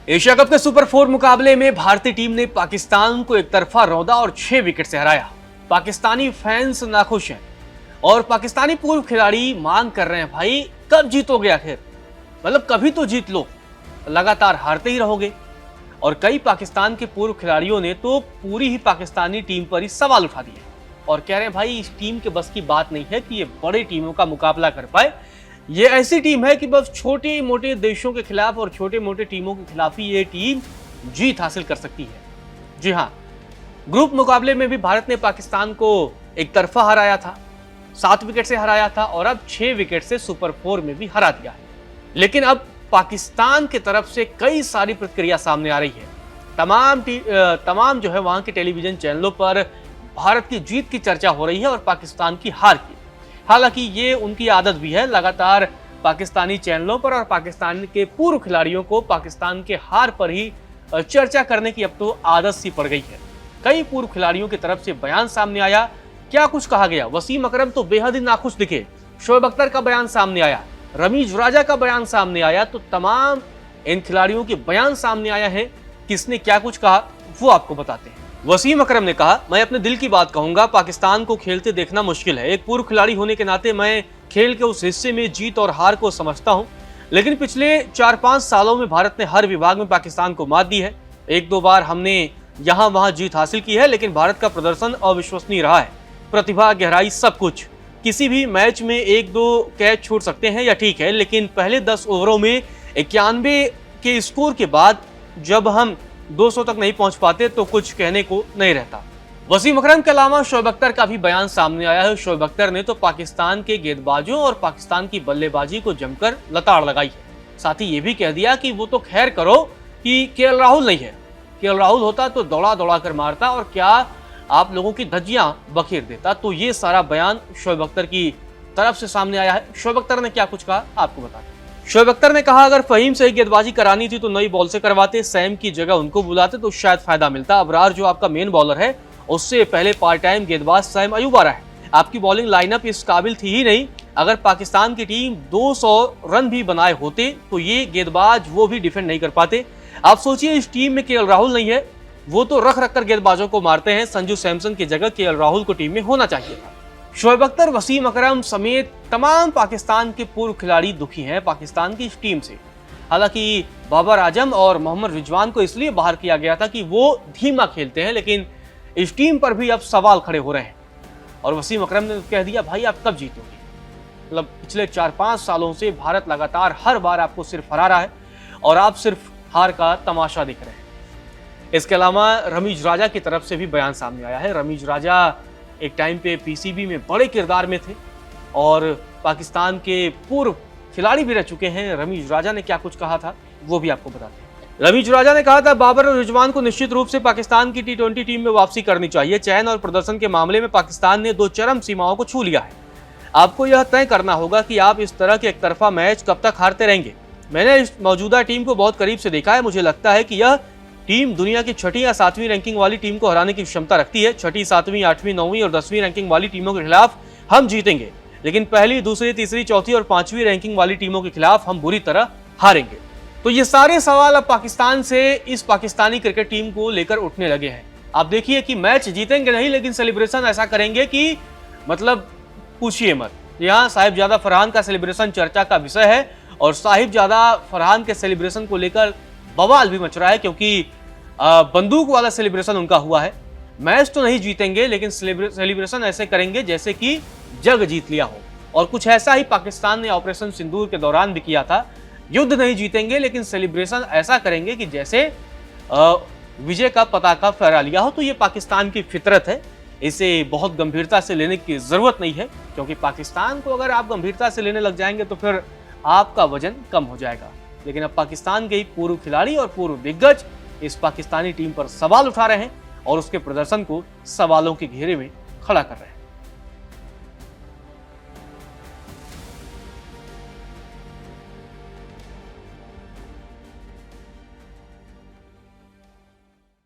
Asia cup के super 4 मुकाबले में भारतीय टीम ने पाकिस्तान को एक तरफा रौंदा और 6 विकेट से हराया। पाकिस्तानी फैंस नाखुश हैं और पाकिस्तानी पूर्व खिलाड़ी मांग कर रहे हैं, भाई कब जीतोगे आखिर, मतलब कभी तो जीत लो, लगातार हारते ही रहोगे। और कई पाकिस्तान के पूर्व खिलाड़ियों ने तो पूरी ही पाकिस्तानी टीम पर ही सवाल उठा दिए और कह रहे हैं भाई इस टीम के बस की बात नहीं है कि ये बड़े टीमों का मुकाबला कर पाए। ये ऐसी टीम है कि बस छोटे मोटे देशों के खिलाफ और छोटे मोटे टीमों के खिलाफ ही ये टीम जीत हासिल कर सकती है। जी हाँ, ग्रुप मुकाबले में भी भारत ने पाकिस्तान को एक तरफा हराया था, 7 विकेट से हराया था और अब 6 विकेट से सुपर 4 में भी हरा दिया है। लेकिन अब पाकिस्तान की तरफ से कई सारी प्रतिक्रिया सामने आ रही है। तमाम जो है वहां के टेलीविजन चैनलों पर भारत की जीत की चर्चा हो रही है और पाकिस्तान की हार की। हालांकि ये उनकी आदत भी है, लगातार पाकिस्तानी चैनलों पर और पाकिस्तान के पूर्व खिलाड़ियों को पाकिस्तान के हार पर ही चर्चा करने की अब तो आदत सी पड़ गई है। कई पूर्व खिलाड़ियों की तरफ से बयान सामने आया, क्या कुछ कहा गया। वसीम अकरम तो बेहद ही नाखुश दिखे, शोएब अख्तर का बयान सामने आया, रमीज राजा का बयान सामने आया, तो तमाम इन खिलाड़ियों के बयान सामने आया है। किसने क्या कुछ कहा वो आपको बताते हैं। वसीम अकरम ने कहा, मैं अपने दिल की बात कहूंगा, पाकिस्तान को खेलते देखना मुश्किल है। एक पूर्व खिलाड़ी होने के नाते मैं खेल के उस हिस्से में जीत और हार को समझता हूं, लेकिन पिछले 4-5 सालों में भारत ने हर विभाग में पाकिस्तान को मात दी है। 1-2 बार हमने यहां वहां जीत हासिल की है, लेकिन भारत का प्रदर्शन अविश्वसनीय रहा है। प्रतिभा, गहराई, सब कुछ। किसी भी मैच में 1-2 कैच छूट सकते हैं या ठीक है, लेकिन पहले 10 ओवरों में 91 के स्कोर के बाद जब हम 200 तक नहीं पहुंच पाते तो कुछ कहने को नहीं रहता। वसीम अकरम के अलावा शोएब अख्तर का भी बयान सामने आया है। शोएब अख्तर ने तो पाकिस्तान के गेंदबाजों और पाकिस्तान की बल्लेबाजी को जमकर लताड़ लगाई है। साथ ही ये भी कह दिया कि वो तो खैर करो कि केएल राहुल नहीं है, केएल राहुल होता तो दौड़ा दौड़ा कर मारता और क्या आप लोगों की धज्जियां बखेर देता। तो ये सारा बयान शोएब अख्तर की तरफ से सामने आया है। शोएब अख्तर ने क्या कुछ कहा आपको बताते हैं। शोएब अख्तर ने कहा, अगर फहीम से गेंदबाजी करानी थी तो नई बॉल से करवाते, सैम की जगह उनको बुलाते तो शायद फायदा मिलता। अबरार जो आपका मेन बॉलर है उससे पहले पार्ट टाइम गेंदबाज सैम अयूब आ रहा है। आपकी बॉलिंग लाइनअप इस काबिल थी ही नहीं। अगर पाकिस्तान की टीम 200 रन भी बनाए होते तो ये गेंदबाज वो भी डिफेंड नहीं कर पाते। आप सोचिए इस टीम में केएल राहुल नहीं है, वो तो रख रख कर गेंदबाजों को मारते हैं। संजू सैमसन की जगह केएल राहुल को टीम में होना चाहिए था। शोएब अख्तर, वसीम अकरम समेत तमाम पाकिस्तान के पूर्व खिलाड़ी दुखी हैं पाकिस्तान की इस टीम से। हालांकि बाबर आजम और मोहम्मद रिजवान को इसलिए बाहर किया गया था कि वो धीमा खेलते हैं, लेकिन इस टीम पर भी अब सवाल खड़े हो रहे हैं। और वसीम अकरम ने कह दिया, भाई आप कब जीतोगे, मतलब पिछले 4-5 सालों से भारत लगातार हर बार आपको सिर्फ हरा रहा है और आप सिर्फ हार का तमाशा दिख रहे हैं। इसके अलावा रमीज राजा की तरफ से भी बयान सामने आया है। रमीज राजा एक टाइम पे पीसीबी में बड़े किरदार में थे और पाकिस्तान के पूर्व खिलाड़ी भी रह चुके हैं। रमीज राजा ने क्या कुछ कहा था वो भी आपको बताते हैं। रमीज राजा ने कहा था, बाबर और रिजवान को निश्चित रूप से पाकिस्तान की T20 टीम में वापसी करनी चाहिए। चयन और प्रदर्शन के मामले में पाकिस्तान ने 2 चरम सीमाओं को छू लिया है। आपको यह तय करना होगा कि आप इस तरह के एक तरफा मैच कब तक हारते रहेंगे। मैंने इस मौजूदा टीम को बहुत करीब से देखा है। मुझे लगता है कि यह टीम दुनिया की 6ठी या 7वीं रैंकिंग वाली टीम को हराने की क्षमता रखती है। 6ठी, 7वीं, 8वीं, 9वीं और 10वीं रैंकिंग वाली टीमों के खिलाफ हम जीतेंगे, लेकिन पहली, दूसरी, तीसरी, चौथी और 5वीं रैंकिंग वाली टीमों के खिलाफ हम बुरी तरह हारेंगे। तो ये सारे सवाल अब पाकिस्तान से इस पाकिस्तानी क्रिकेट टीम को लेकर उठने लगे हैं। आप देखिए कि मैच जीतेंगे नहीं, लेकिन सेलिब्रेशन ऐसा करेंगे कि मतलब पूछिए मत। यहाँ साहिबजादा फरहान का सेलिब्रेशन चर्चा का विषय है और साहिबजादा फरहान के सेलिब्रेशन को लेकर बवाल भी मच रहा है, क्योंकि बंदूक वाला सेलिब्रेशन उनका हुआ है। मैच तो नहीं जीतेंगे, लेकिन सेलिब्रेशन ऐसे करेंगे जैसे कि जग जीत लिया हो। और कुछ ऐसा ही पाकिस्तान ने ऑपरेशन सिंदूर के दौरान भी किया था। युद्ध नहीं जीतेंगे, लेकिन सेलिब्रेशन ऐसा करेंगे कि जैसे विजय का पताका फहरा लिया हो। तो ये पाकिस्तान की फितरत है, इसे बहुत गंभीरता से लेने की जरूरत नहीं है, क्योंकि पाकिस्तान को अगर आप गंभीरता से लेने लग जाएंगे तो फिर आपका वजन कम हो जाएगा। लेकिन अब पाकिस्तान के ही पूर्व खिलाड़ी और पूर्व दिग्गज इस पाकिस्तानी टीम पर सवाल उठा रहे हैं और उसके प्रदर्शन को सवालों के घेरे में खड़ा कर रहे हैं।